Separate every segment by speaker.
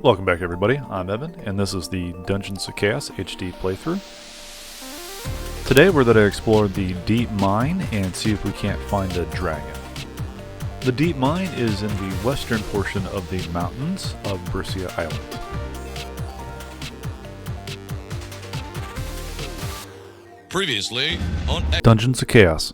Speaker 1: Welcome back everybody, I'm Evan, and this is the Dungeons of Chaos HD playthrough. Today we're going to explore the Deep Mine and see if we can't find a dragon. The Deep Mine is in the western portion of the mountains of Brissia Island.
Speaker 2: Previously on
Speaker 1: Dungeons of Chaos.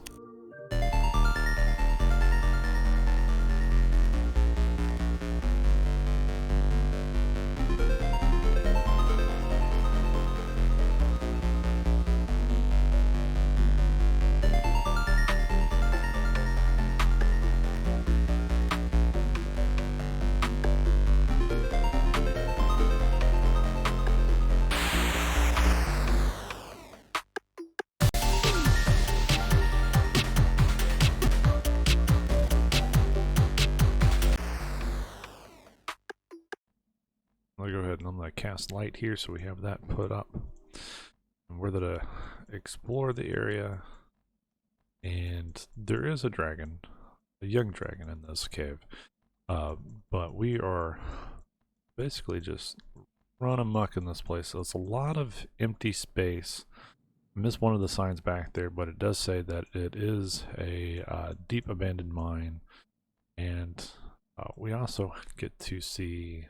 Speaker 1: I'll go ahead and I'm going to cast light here so we have that put up. And we're going to explore the area, and there is a dragon, a young dragon in this cave. But we are basically just run amok in this place. So it's a lot of empty space. I missed one of the signs back there, but it does say that it is a deep abandoned mine. And we also get to see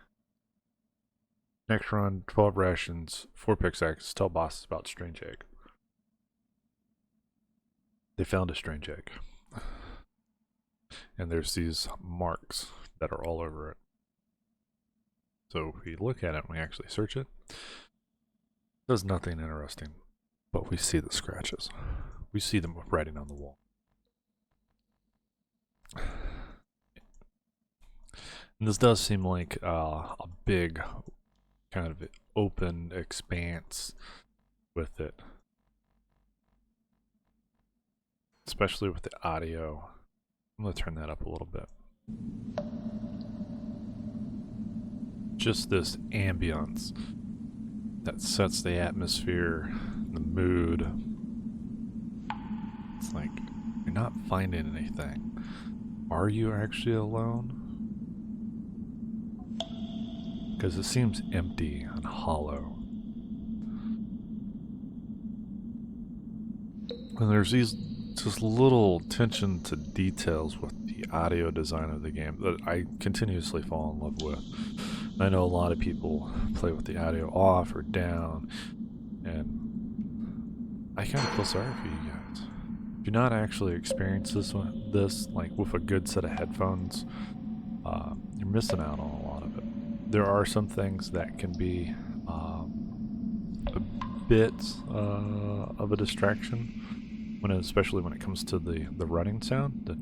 Speaker 1: next run, 12 rations, 4 pickaxes, tell bosses about strange egg. They found a strange egg. And there's these marks that are all over it. So if we look at it and we actually search it, there's nothing interesting, but we see the scratches. We see them writing on the wall. And this does seem like a big kind of open expanse with it, especially with the audio. I'm going to turn that up a little bit. Just this ambience that sets the atmosphere, the mood. It's like you're not finding anything. Are you actually alone? Because it seems empty and hollow. And there's these just little attention to details with the audio design of the game that I continuously fall in love with. I know a lot of people play with the audio off or down, and I kind of feel sorry for you guys. If you're not actually experiencing this like with a good set of headphones, you're missing out on a lot of it. There are some things that can be a bit of a distraction, especially when it comes to the running sound, the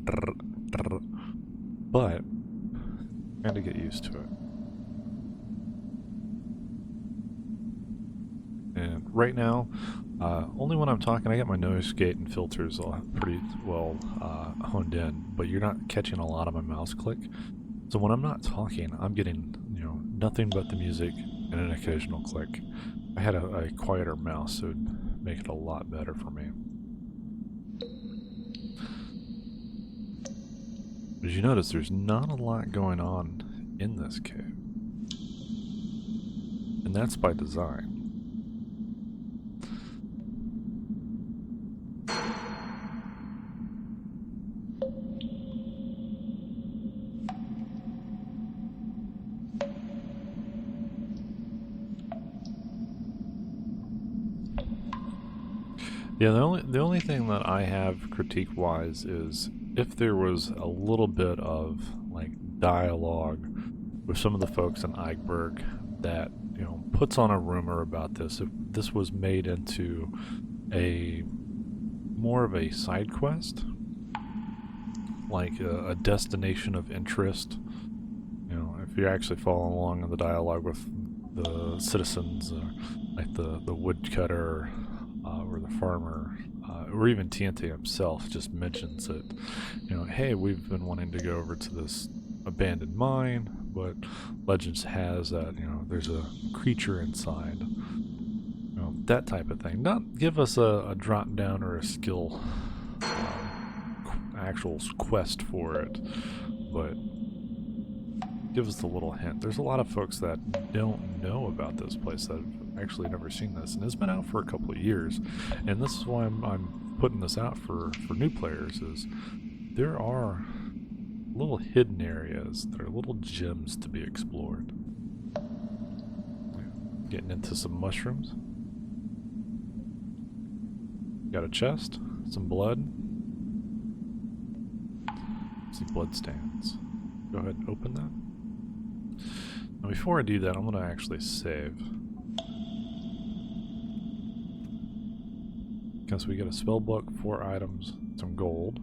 Speaker 1: but you got to get used to it. And right now, only when I'm talking, I got my noise gate and filters pretty well honed in, but you're not catching a lot of my mouse click. So when I'm not talking, I'm getting, nothing but the music and an occasional click. I had a quieter mouse, so it would make it a lot better for me. As you notice, there's not a lot going on in this cave. And that's by design. Yeah, the only thing that I have critique-wise is if there was a little bit of like dialogue with some of the folks in Eichberg that puts on a rumor about this. If this was made into a more of a side quest, like a destination of interest, if you're actually following along in the dialogue with the citizens, like the woodcutter. Or the farmer, or even TNT himself just mentions it. Hey, we've been wanting to go over to this abandoned mine, but legends has that, there's a creature inside. That type of thing. Not give us a drop down or a skill, actual quest for it, but give us a little hint. There's a lot of folks that don't know about this place that have actually never seen this, and it's been out for a couple of years. And this is why I'm putting this out for new players, is there are little hidden areas that are little gems to be explored. Getting into some mushrooms. Got a chest, some blood. See blood stains. Go ahead and open that. Now before I do that, I'm going to actually save. Because we get a spell book, 4 items, some gold.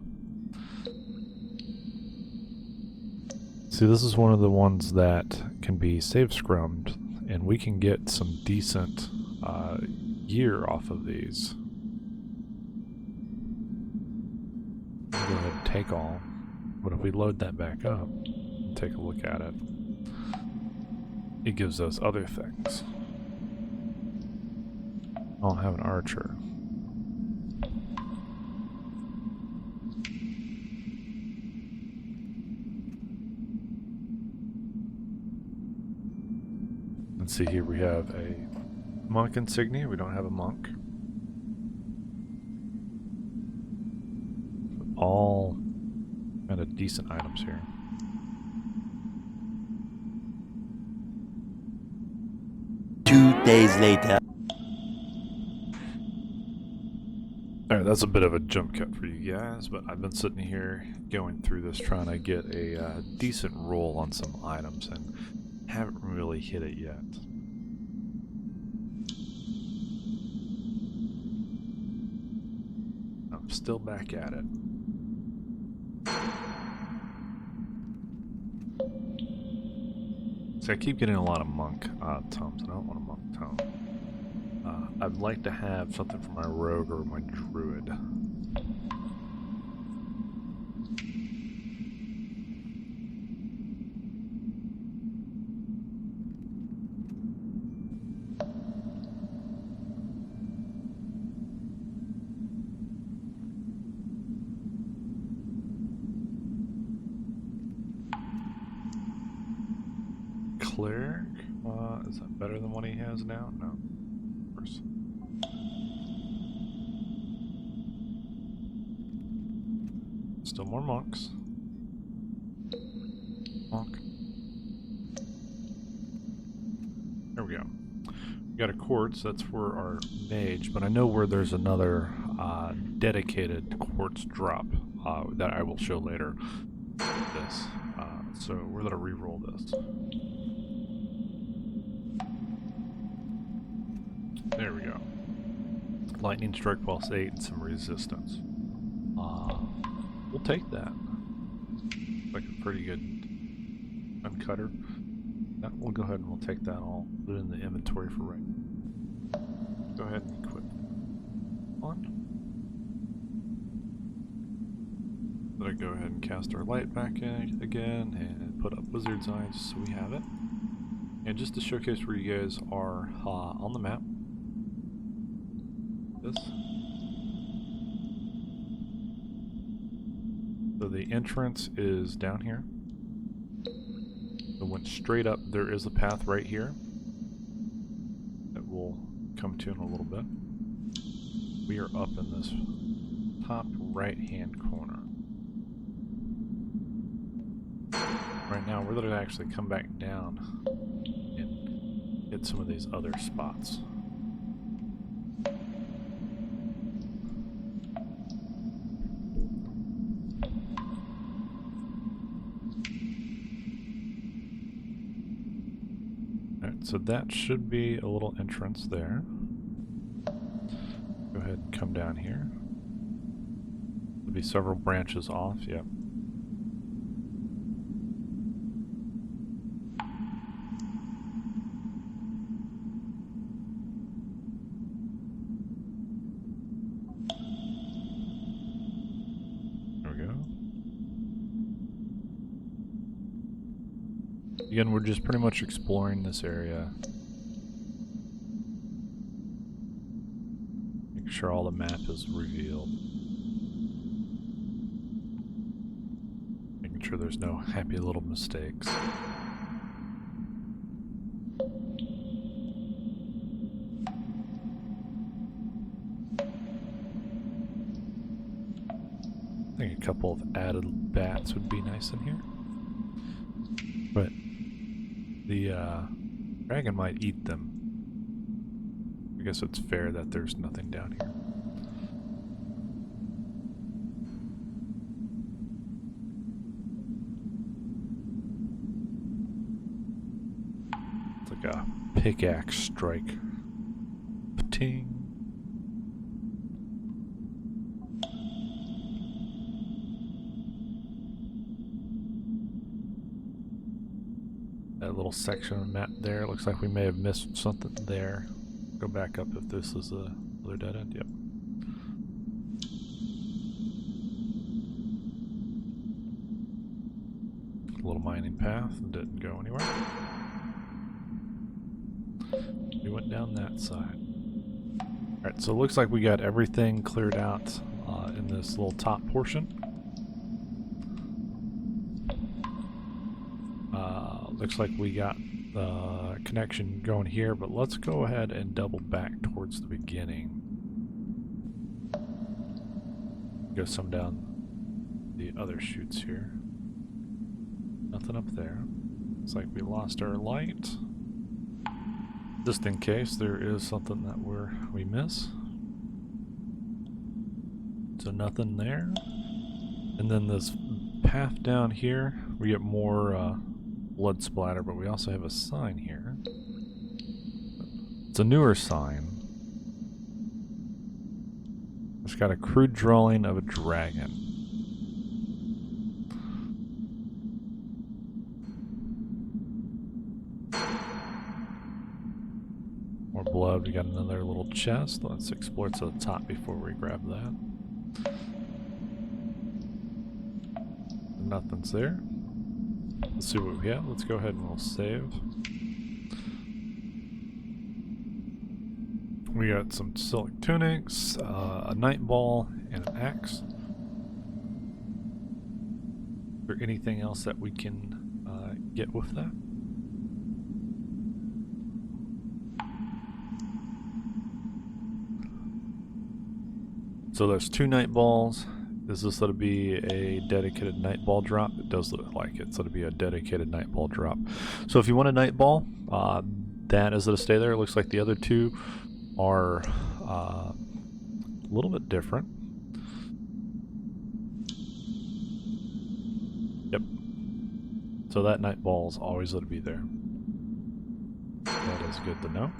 Speaker 1: See, this is one of the ones that can be save scrummed, and we can get some decent gear off of these. Go ahead and take all. But if we load that back up and take a look at it, it gives us other things. I don't have an archer. Let's see here, we have a monk insignia. We don't have a monk. All kind of decent items here.
Speaker 3: Two days later.
Speaker 1: Alright, that's a bit of a jump cut for you guys, but I've been sitting here going through this trying to get a decent roll on some items and haven't really hit it yet. I'm still back at it. See, I keep getting a lot of monk tomes. I don't want a monk tome. I'd like to have something for my rogue or my druid. Cleric? Is that better than what he has now? No. Of course. Still more monks. Monk. There we go. We got a quartz, that's for our mage, but I know where there's another dedicated quartz drop that I will show later. This. So we're gonna re-roll this. There we go. Lightning strike plus 8 and some resistance. We'll take that. Like a pretty good uncutter. We'll go ahead and we'll take that all. Put it in the inventory for right. Go ahead and equip on. Then I go ahead and cast our light back in again and put up wizard's eyes so we have it. And just to showcase where you guys are on the map. This. So the entrance is down here. So went straight up. There is a path right here that we'll come to in a little bit. We are up in this top right hand corner. Right now we're going to actually come back down and hit some of these other spots. So that should be a little entrance there. Go ahead and come down here. There'll be several branches off, yep. There we go. Again, we're just pretty much exploring this area. Make sure all the map is revealed. Making sure there's no happy little mistakes. couple of added bats would be nice in here. But the dragon might eat them. I guess it's fair that there's nothing down here. It's like a pickaxe strike. Ting. That little section of the map there, looks like we may have missed something there. Go back up if this is the other dead end. Yep. A little mining path, didn't go anywhere. We went down that side. Alright, so it looks like we got everything cleared out in this little top portion. Looks like we got the connection going here, but let's go ahead and double back towards the beginning. Go some down the other chutes here. Nothing up there. Looks like we lost our light. Just in case there is something that we miss. So nothing there. And then this path down here, we get more blood splatter, but we also have a sign here. It's a newer sign. It's got a crude drawing of a dragon. More blood. We got another little chest. Let's explore to the top before we grab that. Nothing's there. Let's see what we have. Let's go ahead and we'll save. We got some silk tunics, a night ball, and an axe. Is there anything else that we can get with that? So there's 2 night balls. Is this going to be a dedicated night ball drop? It does look like it's going to be a dedicated night ball drop. So if you want a night ball, that is going to stay there. It looks like the other 2 are a little bit different. Yep. So that night ball is always going to be there. That is good to know.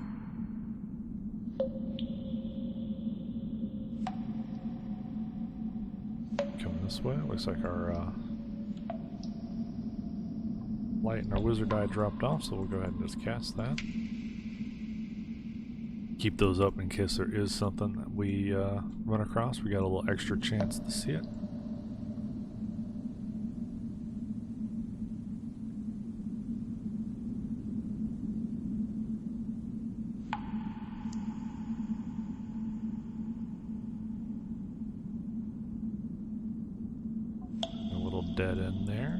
Speaker 1: This way. Looks like our light and our wizard eye dropped off, so we'll go ahead and just cast that. Keep those up in case there is something that we run across. We got a little extra chance to see it. Dead end there.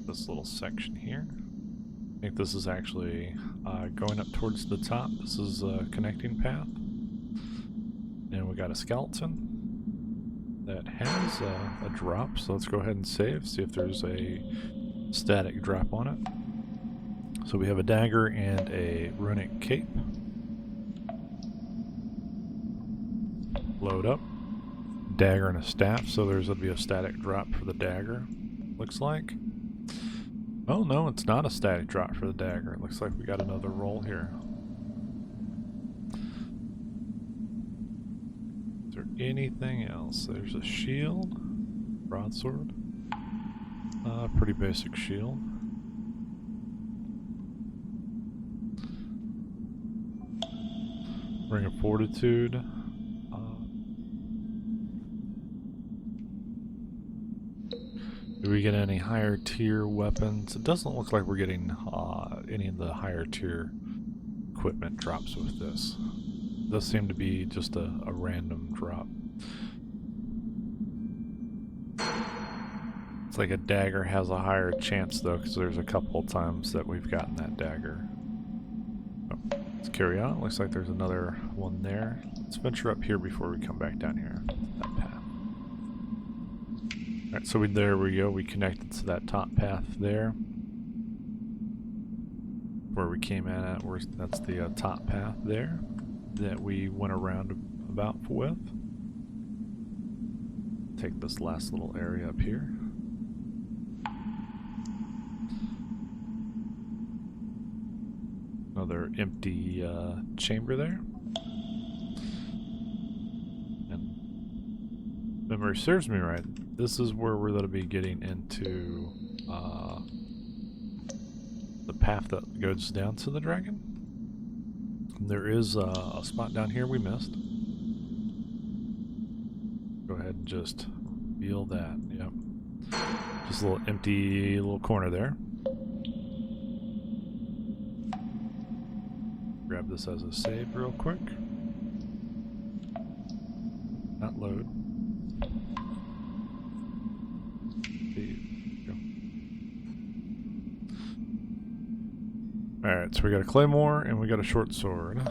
Speaker 1: This little section here. I think this is actually going up towards the top. This is a connecting path. And we got a skeleton that has a drop, so let's go ahead and save, see if there's a static drop on it. So we have a dagger and a runic cape. Load up. Dagger and a staff, so there's going to be a static drop for the dagger, looks like. Oh no, it's not a static drop for the dagger. It looks like we got another roll here. Is there anything else? There's a shield. Broadsword. Pretty basic shield. Ring of Fortitude. Do we get any higher tier weapons? It doesn't look like we're getting any of the higher tier equipment drops with this. It does seem to be just a random drop. It's like a dagger has a higher chance though, because there's a couple of times that we've gotten that dagger. Let's carry on. Looks like there's another one there. Let's venture up here before we come back down here. That path. Alright, so there we go. We connected to that top path there. Where we came in at, that's the top path there that we went around about with. Take this last little area up here. Another empty chamber there. And if memory serves me right, this is where we're going to be getting into the path that goes down to the dragon. And there is a spot down here we missed. Go ahead and just reveal that. Yep. Just a little empty little corner there. Grab this as a save real quick. Not load. Alright, so we got a claymore and we got a short sword.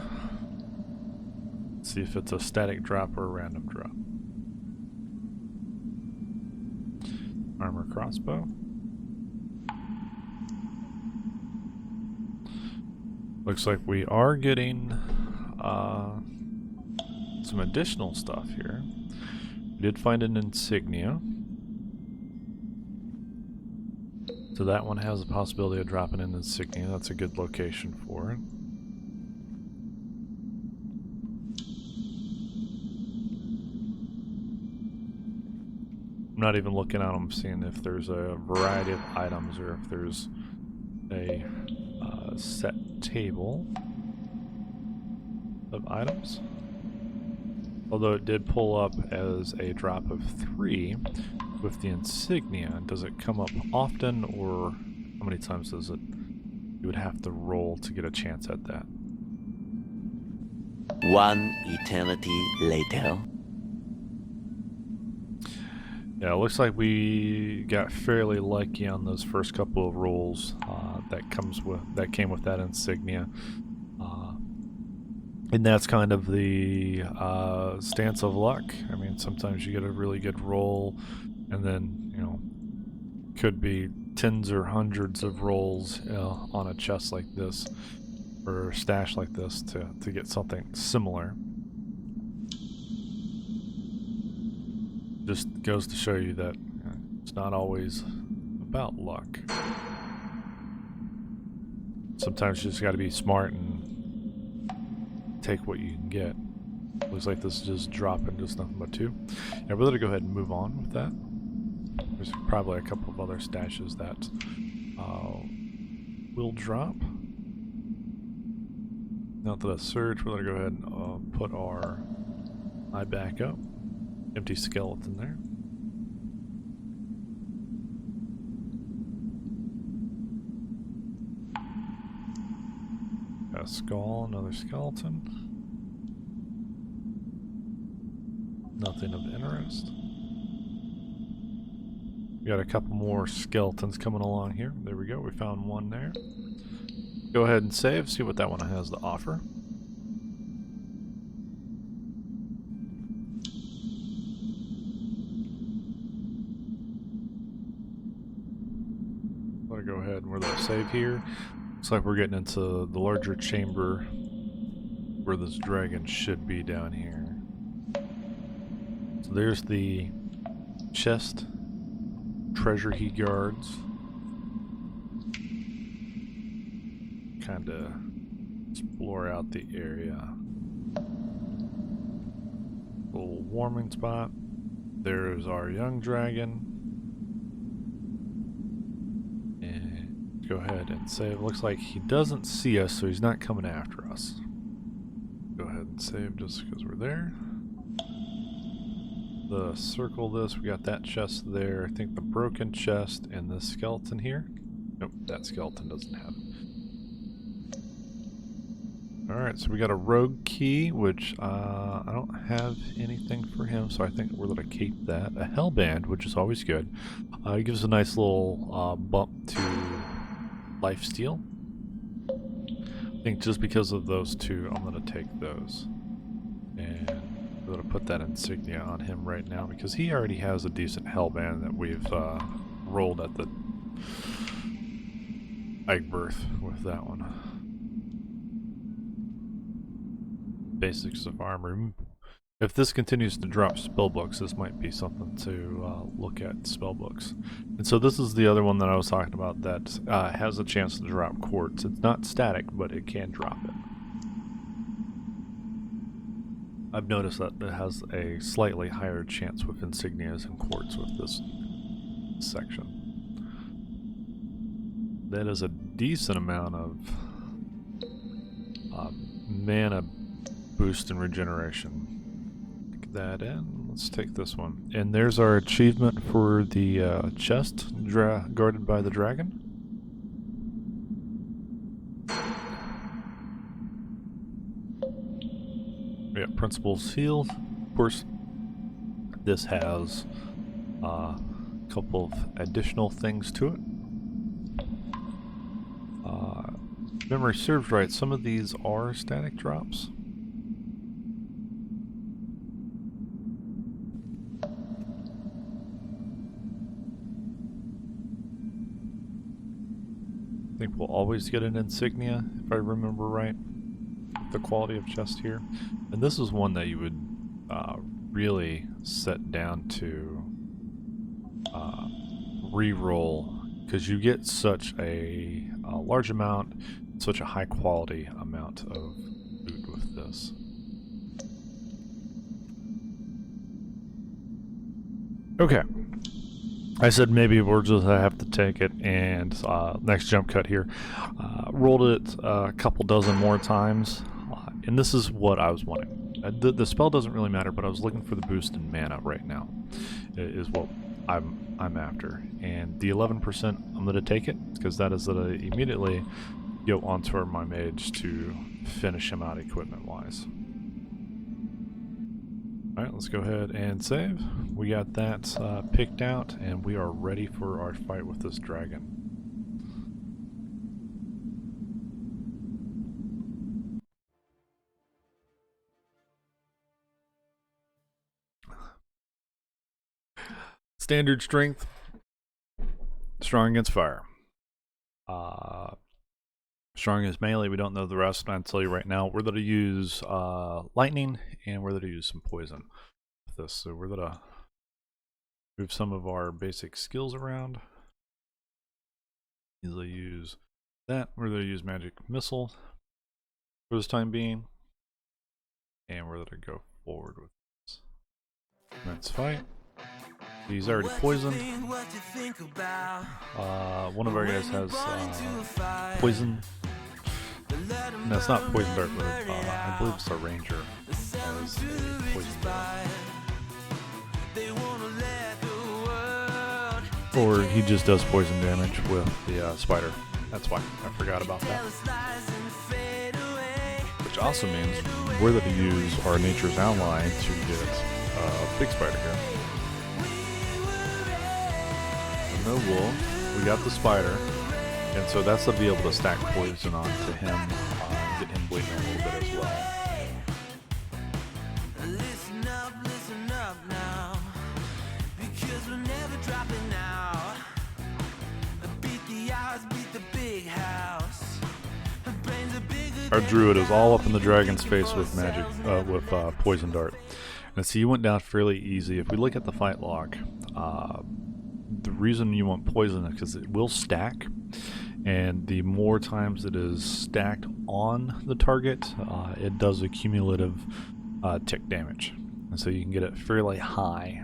Speaker 1: Let's see if it's a static drop or a random drop. Armor crossbow. Looks like we are getting some additional stuff here. We did find an insignia. So that one has the possibility of dropping an insignia. That's a good location for it. I'm not even looking at them, seeing if there's a variety of items or if there's a set table of items. Although it did pull up as a drop of 3 with the insignia. Does it come up often, or how many times does it? You would have to roll to get a chance at that.
Speaker 3: One eternity later.
Speaker 1: Yeah, it looks like we got fairly lucky on those first couple of rolls that came with that insignia, and that's kind of the stance of luck. I mean, sometimes you get a really good roll, and then could be tens or hundreds of rolls on a chest like this or a stash like this to get something similar. Just goes to show you that it's not always about luck. Sometimes you just got to be smart and take what you can get. Looks like this is just dropping just nothing but 2. Yeah, we're going to go ahead and move on with that. There's probably a couple of other stashes that will drop. Now that a search, we're going to go ahead and put our eye back up. Empty skeleton there. Got a skull, another skeleton. Nothing of interest. We got a couple more skeletons coming along here. There we go, we found one there. Go ahead and save, see what that one has to offer. Go ahead and we're going to save here. Looks like we're getting into the larger chamber where this dragon should be down here. So there's the chest, treasure he guards. Kind of explore out the area. Little warming spot. There's our young dragon. Go ahead and save. Looks like he doesn't see us, so he's not coming after us. Go ahead and save just because we're there. Circle this. We got that chest there. I think the broken chest and this skeleton here. Nope, that skeleton doesn't have it. Alright, so we got a rogue key, which I don't have anything for him, so I think we're going to keep that. A hellband, which is always good. It gives a nice little bump to lifesteal. think just because of those two, I'm going to take those. And I'm going to put that insignia on him right now because he already has a decent hellband that we've rolled at the Ike Birth with that one. Basics of armor. If this continues to drop spellbooks, this might be something to look at spellbooks. And so this is the other one that I was talking about that has a chance to drop quartz. It's not static, but it can drop it. I've noticed that it has a slightly higher chance with insignias and quartz with this section. That is a decent amount of mana boost and regeneration. That in. Let's take this one. And there's our achievement for the chest guarded by the dragon. We got Principal's Heal. Of course, this has a couple of additional things to it. If memory serves right, some of these are static drops. I think we'll always get an insignia, if I remember right, the quality of chest here. And this is one that you would really set down to re-roll, because you get such a large amount, such a high quality amount of loot with this. Okay. I said maybe we'll just have to take it, and next jump cut here. Rolled it a couple dozen more times, and this is what I was wanting. The spell doesn't really matter, but I was looking for the boost in mana right now, is what I'm after. And the 11%, I'm going to take it, because that is going to immediately go onto my mage to finish him out equipment-wise. Alright, let's go ahead and save. We got that picked out, and we are ready for our fight with this dragon. Standard strength. Strong against fire. Strong against melee, we don't know the rest, I'll tell you right now. We're going to use lightning, and we're going to use some poison with this. So we're going to move some of our basic skills around. Easily use that. We're going to use magic missile for this time being. And we're going to go forward with this. Let's fight. He's already poisoned. One of our guys has poison. No, it's not poison dart, but I believe it's a ranger has a poison dart. Or he just does poison damage with the spider. That's why I forgot about that. Which also means we're going to use our nature's ally to get a big spider here. No wool. We got the spider, and so that's to be able to stack poison onto him, get him bleeding a little bit as well. Listen up now, because we're never dropping out. Beat the odds, beat the big house. Our druid is all up in the dragon's face with magic, with poison dart. And see, you went down fairly easy. If we look at the fight log, the reason you want poison is because it will stack, and the more times it is stacked on the target, it does a cumulative tick damage, and so you can get it fairly high,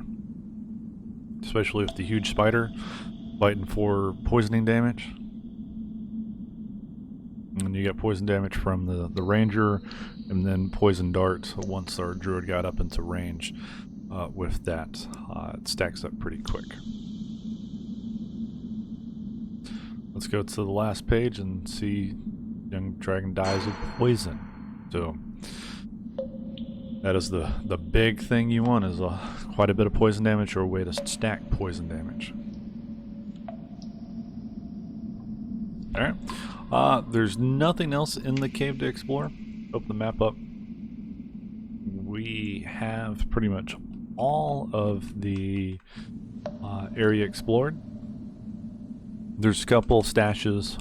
Speaker 1: especially with the huge spider fighting for poisoning damage. And you get poison damage from the ranger, and then poison dart once our druid got up into range. With that, it stacks up pretty quick. Let's go to the last page and see young dragon dies of poison. So that is the big thing you want, is quite a bit of poison damage, or a way to stack poison damage. Alright. There's nothing else in the cave to explore. Open the map up. We have pretty much all of the area explored. There's a couple stashes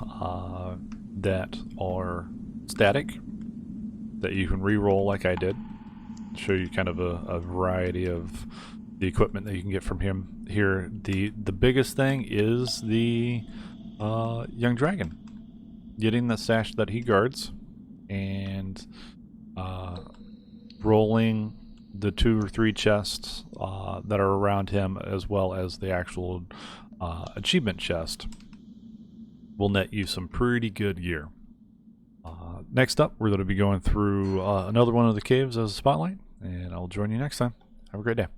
Speaker 1: that are static that you can re-roll like I did. Show you kind of a variety of the equipment that you can get from him here. The biggest thing is the young dragon. Getting the stash that he guards and rolling the 2 or 3 chests that are around him, as well as the actual achievement chest, will net you some pretty good gear. Next up, we're going to be going through another one of the caves as a spotlight, and I'll join you next time. Have a great day.